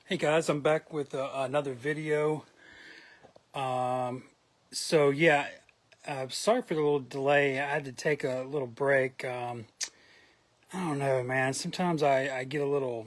Hey guys, I'm back with another video. So yeah, sorry for the little delay. I had to take a little break. I don't know, man. Sometimes I get a little,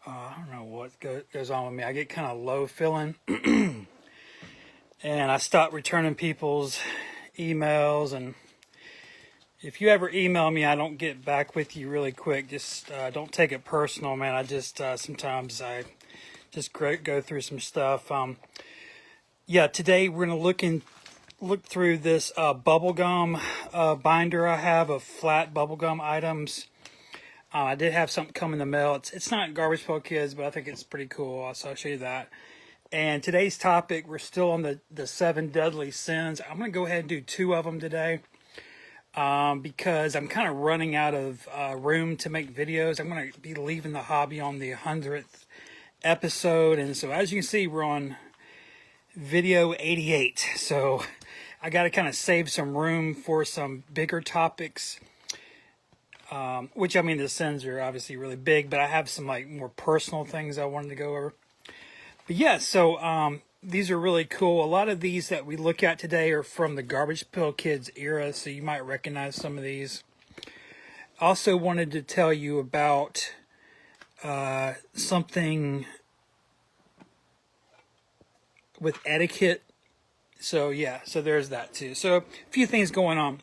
I don't know what goes on with me. I get kind of low feeling, and I stop returning people's emails. And if you ever email me, I don't get back with you really quick. Just don't take it personal, man. I just sometimes I just go through some stuff. Yeah, today we're gonna look through this bubblegum binder I have of flat bubblegum items. I did have something come in the mail. It's not Garbage Pail Kids, but I think it's pretty cool. So I'll show you that. And today's topic, we're still on the 7 deadly sins. I'm gonna go ahead and do 2 of them today. Because I'm kind of running out of room to make videos. I'm going to be leaving the hobby on the 100th episode. And so as you can see, we're on video 88. So I got to kind of save some room for some bigger topics. Which, I mean, the sins are obviously really big, but I have some like more personal things I wanted to go over. But yeah, so these are really cool. A lot of these that we look at today are from the Garbage Pail Kids era, so you might recognize some of these. Also wanted to tell you about something with etiquette. So yeah, so there's that too. So a few things going on.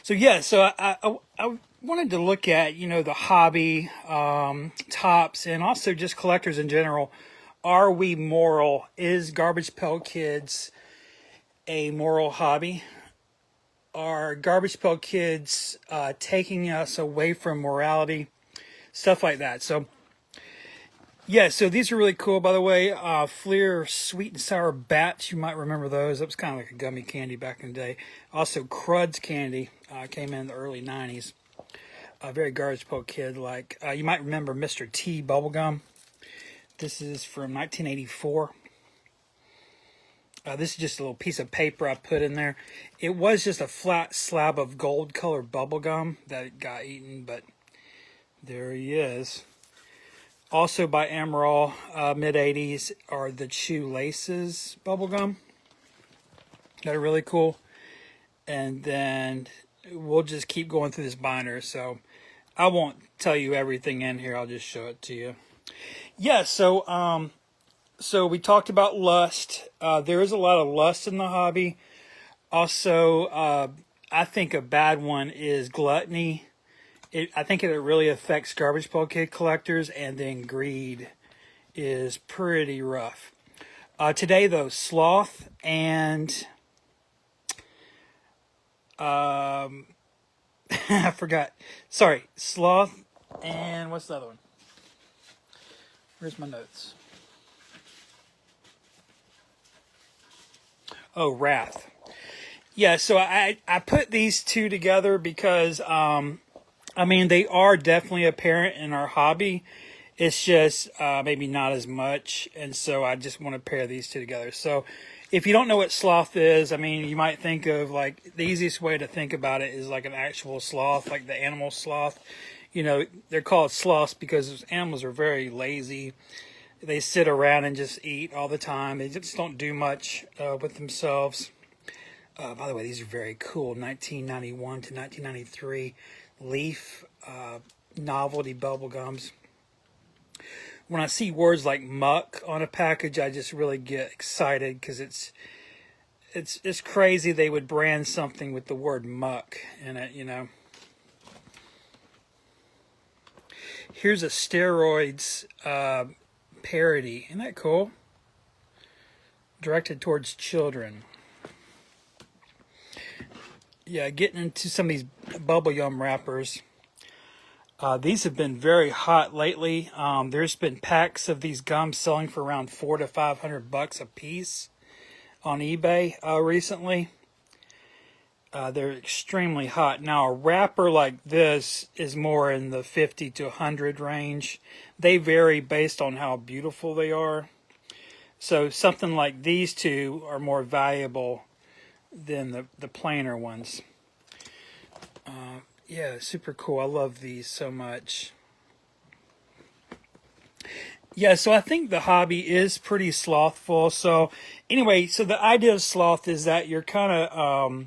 So yeah, so I wanted to look at, you know, the hobby, tops, and also just collectors in general. Are we moral? Is Garbage Pail Kids a moral hobby? Are Garbage Pail Kids taking us away from morality? Stuff like that. So, yeah, so these are really cool, by the way. Fleer Sweet and Sour Bats, you might remember those. That was kind of like a gummy candy back in the day. Also, Cruds candy came in the early 90s. Very Garbage Pail Kid like. You might remember Mr. T bubblegum. This is from 1984. This is just a little piece of paper I put in there. It was just a flat slab of gold-colored bubble gum that got eaten, but there he is. Also by Emerald, mid-80s, are the Chew Laces bubble gum. That are really cool. And then we'll just keep going through this binder. So I won't tell you everything in here. I'll just show it to you. Yeah, so we talked about lust. There is a lot of lust in the hobby. Also, I think a bad one is gluttony. I think it really affects Garbage Pail Kid collectors, and then greed is pretty rough. Today, though, Sloth and I forgot. Sorry, Sloth and what's the other one? Where's my notes? Oh, Wrath. Yeah, so I put these 2 together because, I mean, they are definitely apparent in our hobby. It's just maybe not as much, and so I just want to pair these 2 together. So if you don't know what sloth is, I mean, you might think of, like, the easiest way to think about it is like an actual sloth, like the animal sloth. You know, they're called sloths because animals are very lazy. They sit around and just eat all the time. They just don't do much with themselves. By the way, these are very cool. 1991 to 1993 Leaf novelty bubble gums. When I see words like muck on a package, I just really get excited because it's crazy they would brand something with the word muck in it, you know. Here's a steroids parody. Isn't that cool? Directed towards children. Yeah, getting into some of these bubble gum wrappers. These have been very hot lately. There's been packs of these gums selling for around $400 to $500 a piece on eBay recently. They're extremely hot. Now, a wrapper like this is more in the 50 to 100 range. They vary based on how beautiful they are. So something like these 2 are more valuable than the plainer ones. Yeah, super cool. I love these so much. Yeah, so I think the hobby is pretty slothful. So anyway, so the idea of sloth is that you're kind of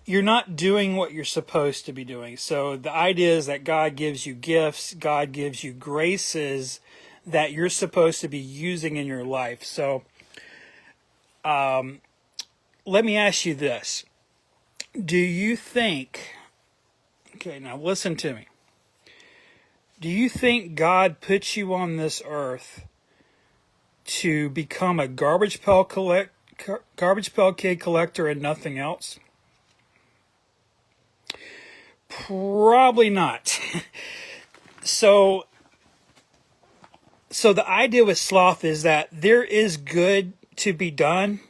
you're not doing what you're supposed to be doing. So the idea is that God gives you gifts, God gives you graces that you're supposed to be using in your life. So let me ask you this. Do you think, okay, now listen to me. Do you think God put you on this earth to become a garbage pail kid collector and nothing else? Probably not. So so the idea with sloth is that there is good to be done,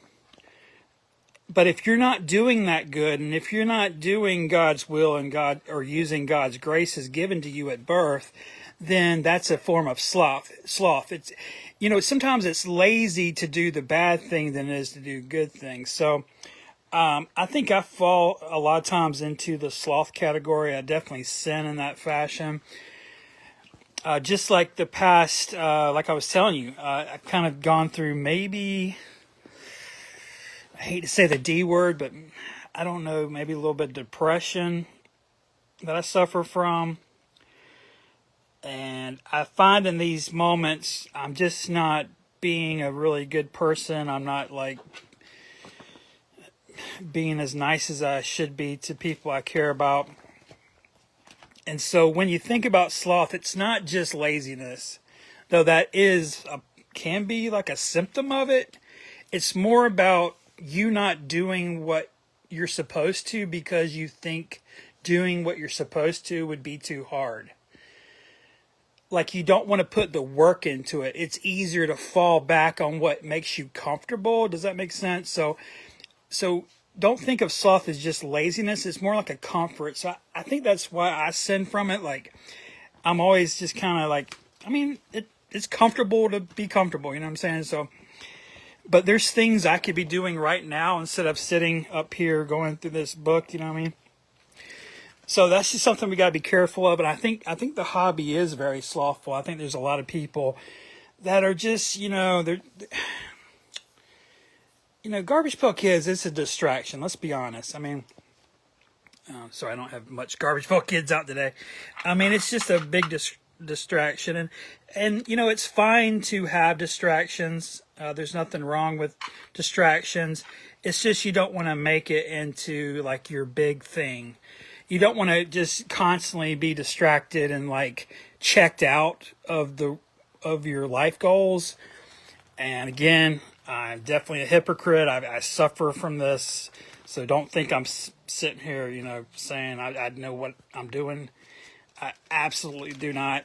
but if you're not doing that good, and if you're not doing God's will and God or using God's graces given to you at birth, then that's a form of sloth. It's, sometimes it's lazy to do the bad thing than it is to do good things. So I think I fall a lot of times into the sloth category. I definitely sin in that fashion. Just like the past, like I was telling you, I've kind of gone through maybe, I hate to say the D word, but I don't know, maybe a little bit of depression that I suffer from. And I find in these moments, I'm just not being a really good person. I'm not like being as nice as I should be to people I care about. And so when you think about sloth, it's not just laziness, though that can be like a symptom of it. It's more about you not doing what you're supposed to because you think doing what you're supposed to would be too hard. Like you don't want to put the work into it. It's easier to fall back on what makes you comfortable. Does that make sense? So don't think of sloth as just laziness. It's more like a comfort. So I think that's why I sin from it. Like I'm always just kind of like, it's comfortable to be comfortable. You know what I'm saying? So, but there's things I could be doing right now instead of sitting up here going through this book. You know what I mean? So that's just something we got to be careful of. And I think the hobby is very slothful. I think there's a lot of people that are just, garbage pail kids, it's a distraction. Let's be honest. Sorry, I don't have much garbage pail kids out today. It's just a big distraction. And it's fine to have distractions. There's nothing wrong with distractions. It's just you don't want to make it into like your big thing. You don't want to just constantly be distracted and like checked out of your life goals. And again, I'm definitely a hypocrite. I suffer from this. So don't think I'm sitting here, saying I know what I'm doing. I absolutely do not.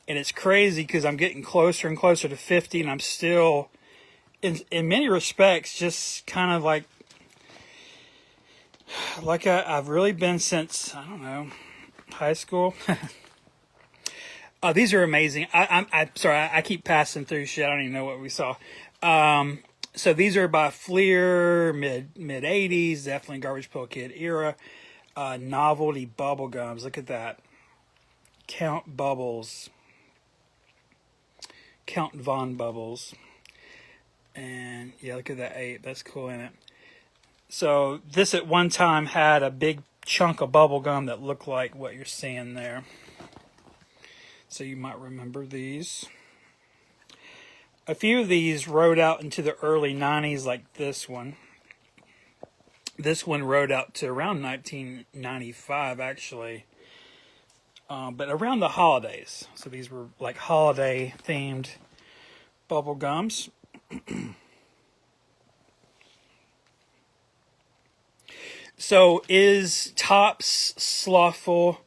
And it's crazy because I'm getting closer and closer to 50 and I'm still, in many respects, just kind of like I've really been since, I don't know, high school. These are amazing. I'm sorry, I keep passing through shit. I don't even know what we saw. So these are by Fleer, mid 80s, definitely Garbage Pail Kid era. Novelty bubble gums. Look at that. Count Bubbles. Count Von Bubbles. And yeah, look at that 8. That's cool, isn't it? So this at one time had a big chunk of bubble gum that looked like what you're seeing there. So you might remember these. A few of these rode out into the early 90s, like this one. This one rode out to around 1995, actually. But around the holidays. So these were like holiday-themed bubble gums. So is Tops slothful?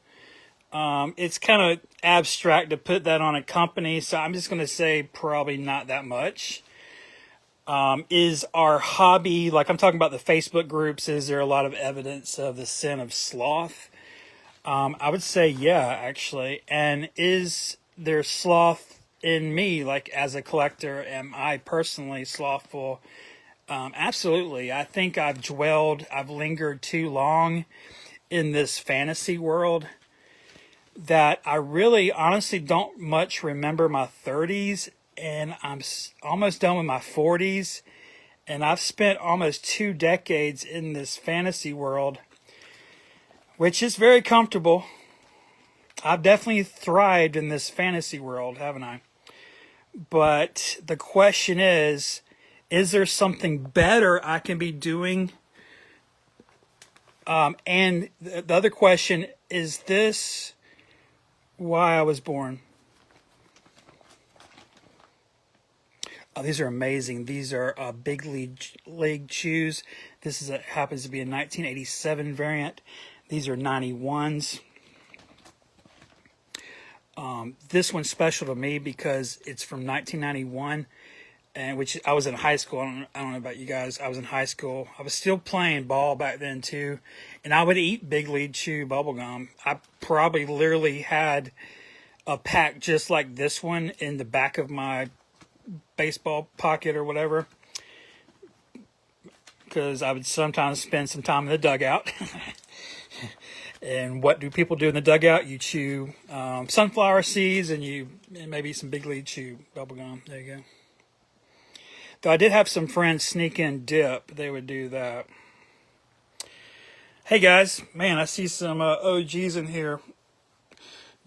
It's kind of abstract to put that on a company, so I'm just going to say probably not that much. Is our hobby, like I'm talking about the Facebook groups, is there a lot of evidence of the sin of sloth? I would say yeah, actually. And is there sloth in me, like as a collector? Am I personally slothful? Absolutely. I think I've lingered too long in this fantasy world that I really honestly don't much remember my 30s, and I'm almost done with my 40s, and I've spent almost 2 decades in this fantasy world, which is very comfortable. I've definitely thrived in this fantasy world, haven't I? But the question is there something better I can be doing? And the other question, is this why I was born? Oh, these are amazing. These are big league shoes. This is happens to be a 1987 variant. These are 91s. This one's special to me because it's from 1991, and which I was in high school. I don't know about you guys. I was in high school. I was still playing ball back then too, and I would eat Big League Chew bubblegum. I probably literally had a pack just like this one in the back of my baseball pocket or whatever, because I would sometimes spend some time in the dugout. And what do people do in the dugout? You chew sunflower seeds, and maybe some Big League Chew bubblegum. There you go. Though I did have some friends sneak in dip. They would do that. Hey guys, man, I see some OGs in here.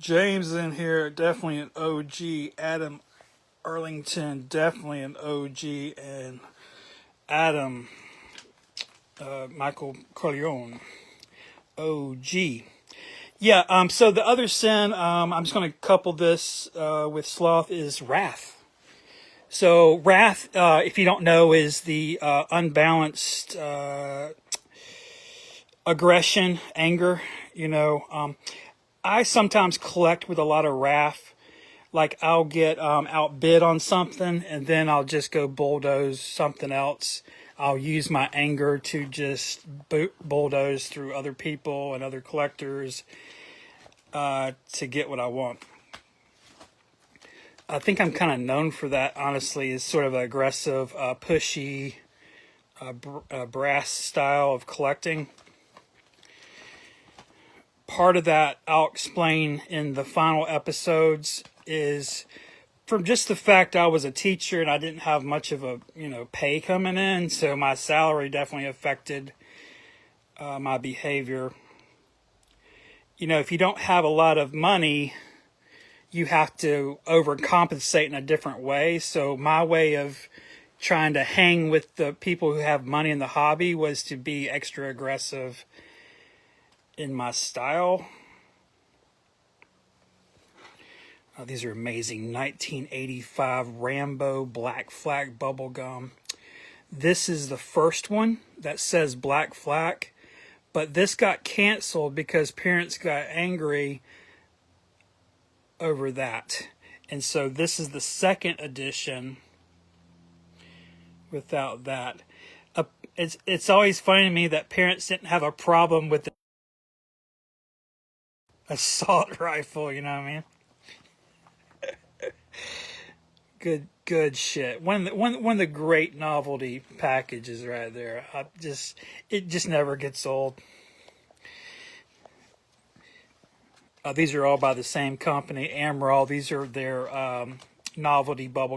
James in here, definitely an OG. Adam Arlington, definitely an OG. And Adam Michael Corleone, OG. Yeah, so the other sin, I'm just going to couple this with sloth, is wrath. So wrath, if you don't know, is the unbalanced aggression, anger. I sometimes collect with a lot of wrath. Like I'll get outbid on something, and then I'll just go bulldoze something else. I'll use my anger to just bulldoze through other people and other collectors to get what I want. I think I'm kind of known for that, honestly, is sort of an aggressive, pushy, brass style of collecting. Part of that I'll explain in the final episodes is from just the fact I was a teacher and I didn't have much of a pay coming in, so my salary definitely affected my behavior. If you don't have a lot of money, you have to overcompensate in a different way. So my way of trying to hang with the people who have money in the hobby was to be extra aggressive in my style. Oh, these are amazing. 1985 Rambo Black Flag bubblegum. This is the first one that says Black Flag, but this got canceled because parents got angry over that. And so this is the second edition without that. It's always funny to me that parents didn't have a problem with the assault rifle, you know what I mean? Good shit. One of the great novelty packages right there. It just never gets old. These are all by the same company, Amaral. These are their novelty bubble gum.